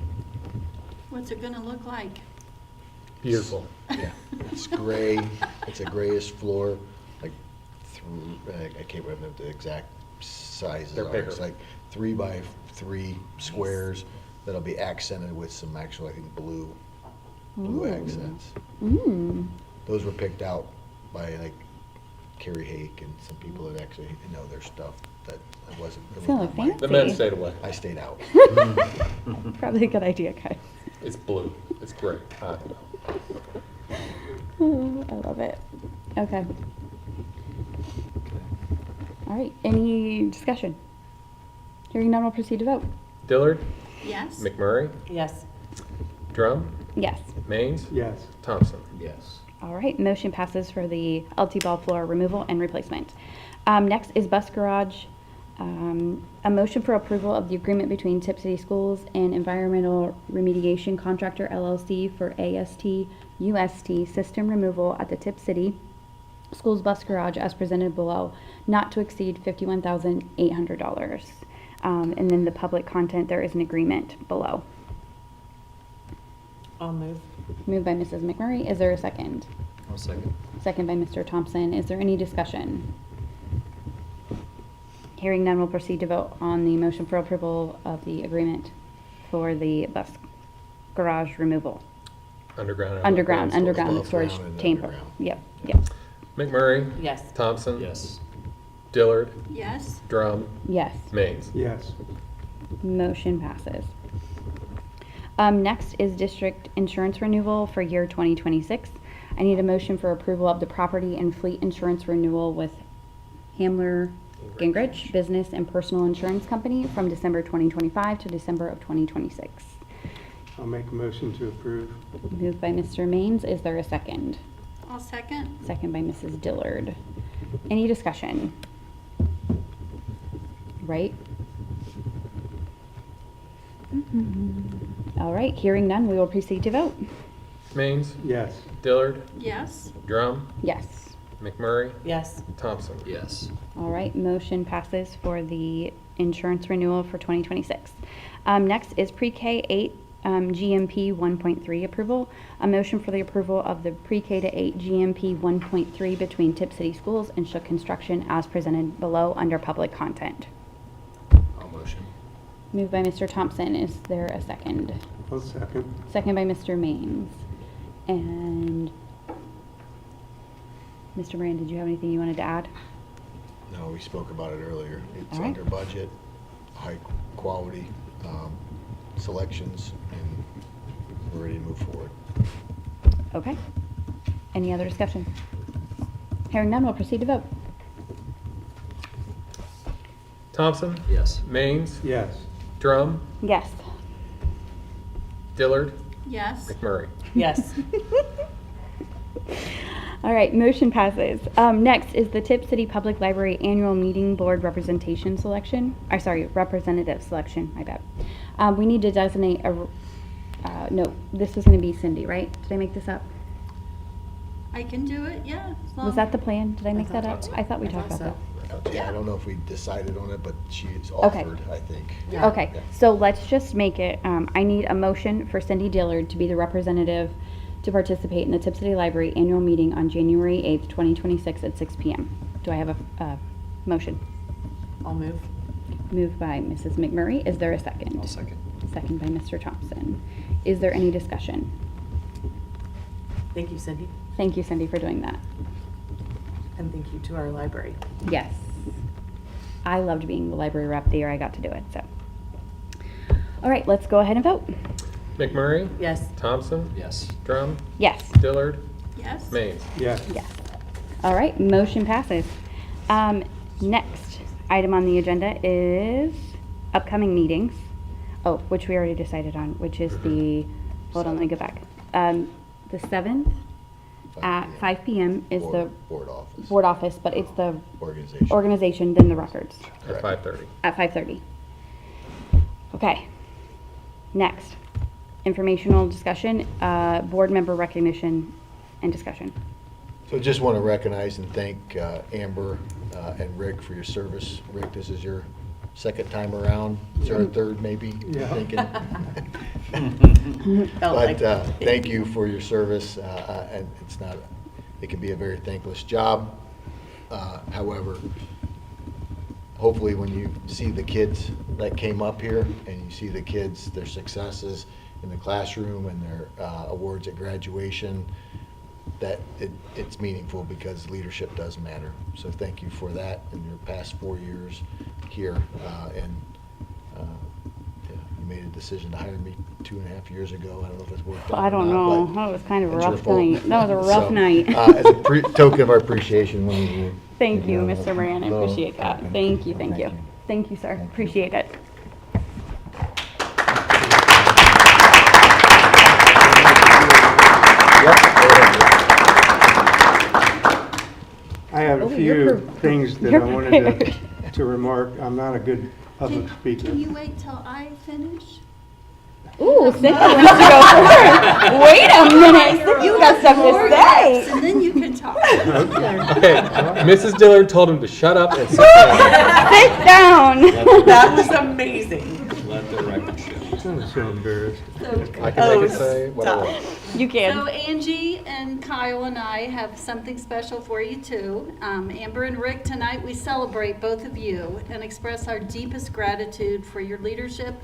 What's it gonna look like? Beautiful. Yeah. It's gray. It's a grayish floor, like I can't remember the exact sizes. They're bigger. It's like 3 by 3 squares that'll be accented with some actual, I think, blue Ooh. accents. Mm. Those were picked out by like Carrie Hake and some people that actually know their stuff. That it wasn't. It It's gonna was look not mine. The men fancy. stayed away. I stayed out. Probably a good idea, guys. It's blue. It's great. I love it. Okay. All right, any discussion? Hearing none, we'll proceed to vote. Dillard, Yes. McMurray, Yes. Drum, Yes. Maines, Yes. Thompson. Yes. All right, motion passes for the LT ball floor removal and replacement. Next is bus garage. A motion for approval of the agreement between Tipp City Schools and Environmental Remediation Contractor LLC for AST UST system removal at the Tipp City Schools bus garage as presented below, not to exceed $51,800. And then the public content, there is an agreement below. I'll move. Moved by Mrs. McMurray. Is there a second? I'll second. Second by Mr. Thompson. Is there any discussion? Hearing none, we'll proceed to vote on the motion for approval of the agreement for the bus garage removal. Underground. Underground Above storage ground and chamber. underground. Yep, yep, McMurray, Yes. Thompson. Yes. Dillard, Yes. Drum, yes. Maines. Yes. Motion passes. Next is district insurance renewal for year 2026. I need a motion for approval of the property and fleet insurance renewal with Hamler Gingrich Business and Personal Insurance Company from December 2025 to December of 2026. I'll make a motion to approve. Moved by Mr. Maines. Is there a second? I'll second. Second by Mrs. Dillard. Any discussion? Right? All right, hearing none, we will proceed to vote. Maines, Yes. Dillard, Yes. Drum, Yes. McMurray, Yes. Thompson. Yes. All right, motion passes for the insurance renewal for 2026. Next is pre-K 8 GMP 1.3 approval. A motion for the approval of the pre-K to 8 GMP 1.3 between Tipp City Schools and Shook Construction as presented below under public content. I'll motion. Moved by Mr. Thompson. Is there a second? I'll second. Second by Mr. Maines. And Mr. Moran, did you have anything you wanted to add? No, we spoke about it earlier. It's All right. under budget, high quality selections, and we're ready to move forward. Okay. Any other discussion? Hearing none, we'll proceed to vote. Thompson, Yes. Maines, Yes. Drum, Yes. Dillard, Yes. McMurray. Yes. All right, motion passes. Next is the Tipp City Public Library Annual Meeting Board Representation Selection. Representative selection, my bad. We need to designate a, no, this was gonna be Cindy, right? Did I make this up? I can do it, yeah. as long- Was that the plan? Did I make that up? so. I thought we I talked thought about that. Yeah, I don't know if we decided on it, but she's Okay. offered, I think. Yeah. Okay, Yeah. so let's just make it, I need a motion for Cindy Dillard to be the representative to participate in the Tipp City Library Annual Meeting on January 8th, 2026 at 6 p.m. Do I have a motion? I'll move. Moved by Mrs. McMurray. Is there a second? I'll second. Second by Mr. Thompson. Is there any discussion? Thank you, Cindy. Thank you, Cindy, for doing that. And thank you to our library. Yes. I loved being the library rep the year I got to do it, so. All right, let's go ahead and vote. McMurray? Yes. Thompson? Yes. Drum? Yes. Dillard? Yes? Maines? Yes. Yes. All right, motion passes. Next item on the agenda is upcoming meetings. Oh, which we already decided on, which is the, hold on, let me go back. The 7th at 5 p.m. is the board office, but it's the organization, then the records At 5:30. at 5:30. Okay. Next, informational discussion, board member recognition and discussion. So just want to recognize and thank Amber and Rick for your service. Rick, this is your second time around, third maybe, Yeah. thinking. Felt like But thank you for your service, and it can be a very thankless job. However, hopefully when you see the kids that came up here and you see the kids, their successes in the classroom and their awards at graduation, that it's meaningful because leadership does matter. So thank you for that in your past 4 years here. You made a decision to hire me 2.5 years ago. I don't know if it's worked out. I don't or not, know, but that was kind of a it's your rough fault. night. That was a rough So, night. As a token of our appreciation, when you. Thank you, know, Mr. Moran, I little appreciate that. token. Thank you, thank you. Thank you, sir, appreciate it. I have a Oh, few you're things that I you're wanted prepared. to remark. I'm not a good public speaker. Can you wait till I finish? Ooh, Cynthia wants to go first. Wait a minute, you got something to say. And then you can talk. Okay, Mrs. Dillard told him to shut up and sit down. Sit down. That was amazing. Let the record show. I'm so embarrassed. I can make it say what I stop. want. You So can. Angie and Kyle and I have something special for you too. Amber and Rick, tonight we celebrate both of you and express our deepest gratitude for your leadership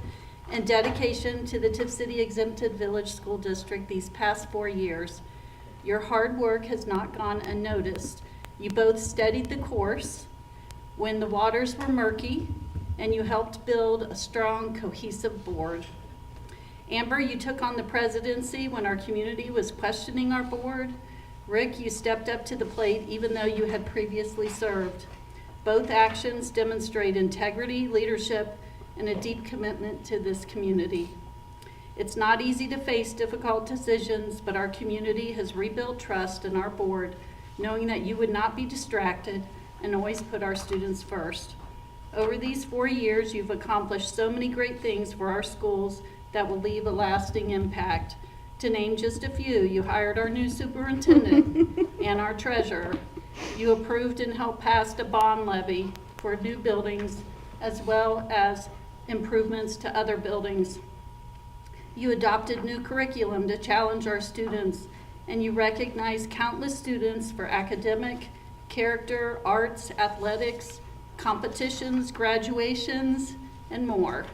and dedication to the Tipp City Exempted Village School District these past 4 years. Your hard work has not gone unnoticed. You both steadied the course when the waters were murky, and you helped build a strong, cohesive board. Amber, you took on the presidency when our community was questioning our board. Rick, you stepped up to the plate even though you had previously served. Both actions demonstrate integrity, leadership, and a deep commitment to this community. It's not easy to face difficult decisions, but our community has rebuilt trust in our board, knowing that you would not be distracted and always put our students first. Over these 4 years, you've accomplished so many great things for our schools that will leave a lasting impact. To name just a few, you hired our new superintendent and our treasurer. You approved and helped pass a bond levy for new buildings as well as improvements to other buildings. You adopted new curriculum to challenge our students, and you recognized countless students for academic, character, arts, athletics, competitions, graduations, and more.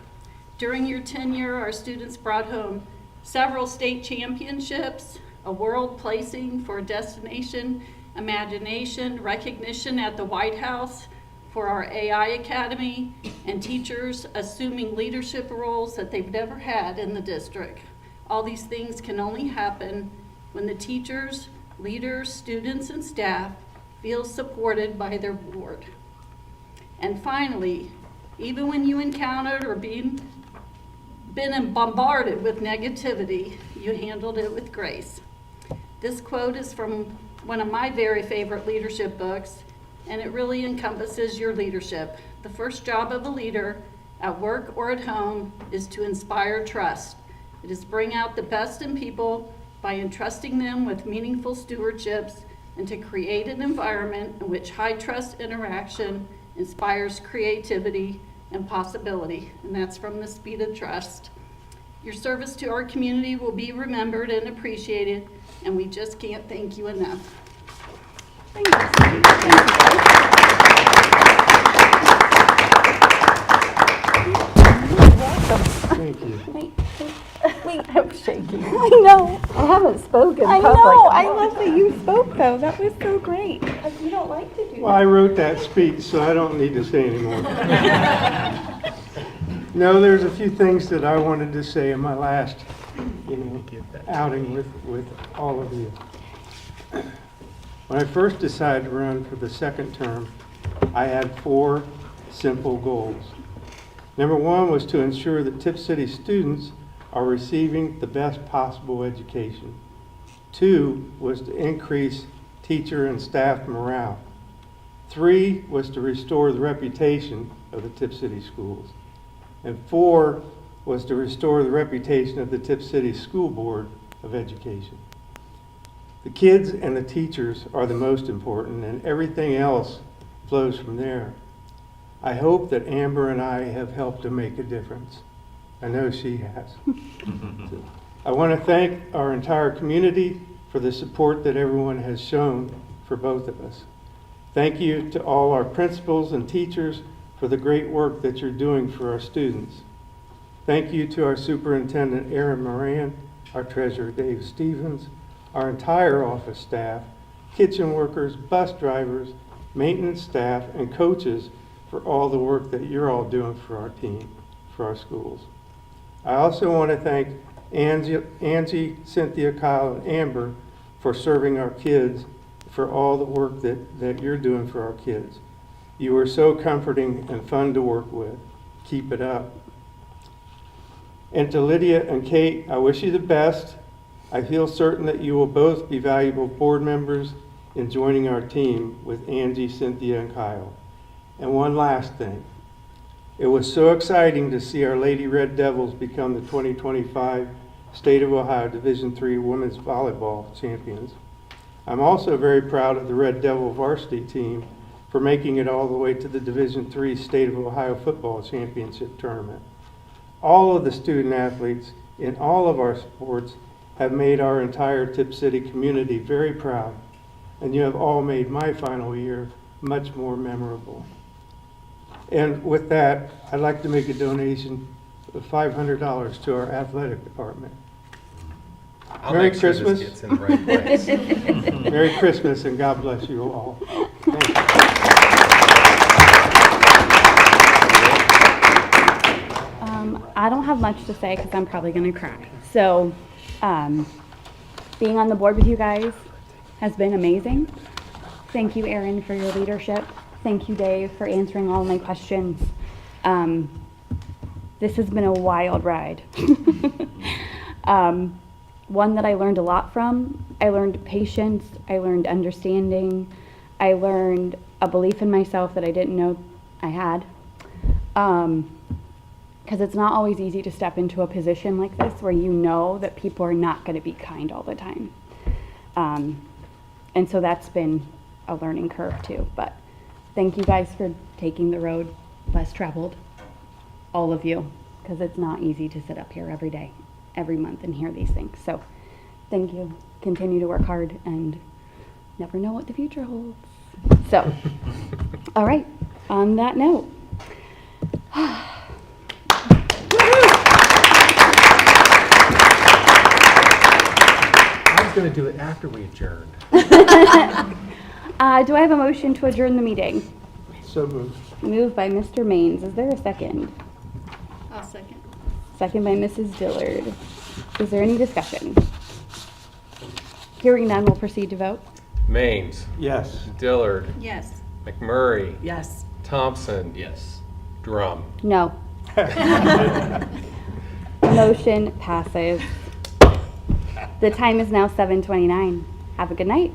During your tenure, our students brought home several state championships, a world placing for destination, imagination, recognition at the White House for our AI Academy, and teachers assuming leadership roles that they've never had in the district. All these things can only happen when the teachers, leaders, students, and staff feel supported by their board. And finally, even when you encountered or been bombarded with negativity, you handled it with grace. This quote is from one of my very favorite leadership books, and it really encompasses your leadership. The first job of a leader, at work or at home, is to inspire trust. It is bring out the best in people by entrusting them with meaningful stewardships and to create an environment in which high trust interaction inspires creativity and possibility. And that's from The Speed of Trust. Your service to our community will be remembered and appreciated, and we just can't thank you enough. Thank you. Thank you. Wait, I'm shaking. I know. I haven't spoken I public. know. I love that you spoke though. That was so great. You don't like Well, I wrote that speech, so I don't need to say anymore. No, there's a few things that I wanted to say in my last, outing with all of you. When I first decided to run for the second term, I had 4 simple goals. Number 1 was to ensure that Tipp City students are receiving the best possible education. 2 was to increase teacher and staff morale. 3 was to restore the reputation of the Tipp City schools. And 4 was to restore the reputation of the Tipp City School Board of Education. The kids and the teachers are the most important, and everything else flows from there. I hope that Amber and I have helped to make a difference. I know she has. I want to thank our entire community for the support that everyone has shown for both of us. Thank you to all our principals and teachers for the great work that you're doing for our students. Thank you to our superintendent, Aaron Moran, our treasurer, Dave Stevens, our entire office staff, kitchen workers, bus drivers, maintenance staff, and coaches for all the work that you're all doing for our team, for our schools. I also want to thank Angie, Cynthia, Kyle, and Amber for serving our kids, for all the work that you're doing for our kids. You are so comforting and fun to work with. Keep it up. And to Lydia and Kate, I wish you the best. I feel certain that you will both be valuable board members in joining our team with Angie, Cynthia, and Kyle. And one last thing. It was so exciting to see our Lady Red Devils become the 2025 State of Ohio Division III Women's Volleyball Champions. I'm also very proud of the Red Devil varsity team for making it all the way to the Division III State of Ohio Football Championship Tournament. All of the student athletes in all of our sports have made our entire Tipp City community very proud, and you have all made my final year much more memorable. And with that, I'd like to make a donation of $500 to our athletic department. I'll Merry make sure this Christmas. gets in the right place. Merry Christmas and God bless you all. Thank you. I don't have much to say because I'm probably going to cry. So, being on the board with you guys has been amazing. Thank you, Erin, for your leadership. Thank you, Dave, for answering all my questions. This has been a wild ride. One that I learned a lot from. I learned patience. I learned understanding. I learned a belief in myself that I didn't know I had. Because it's not always easy to step into a position like this where you know that people are not going to be kind all the time. And so that's been a learning curve too. But thank you guys for taking the road less traveled, all of you, because it's not easy to sit up here every day, every month and hear these things. So thank you. Continue to work hard and never know what the future holds. So, all right, on that note. I was going to do it after we adjourned. Do I have a motion to adjourn the meeting? So moved. Moved by Mr. Maines. Is there a second? I'll second. Second by Mrs. Dillard. Is there any discussion? Hearing none, we'll proceed to vote. Maines, Yes. Dillard, Yes. McMurray, Yes. Thompson, Yes. Drum. No. Motion passes. The time is now 7:29. Have a good night.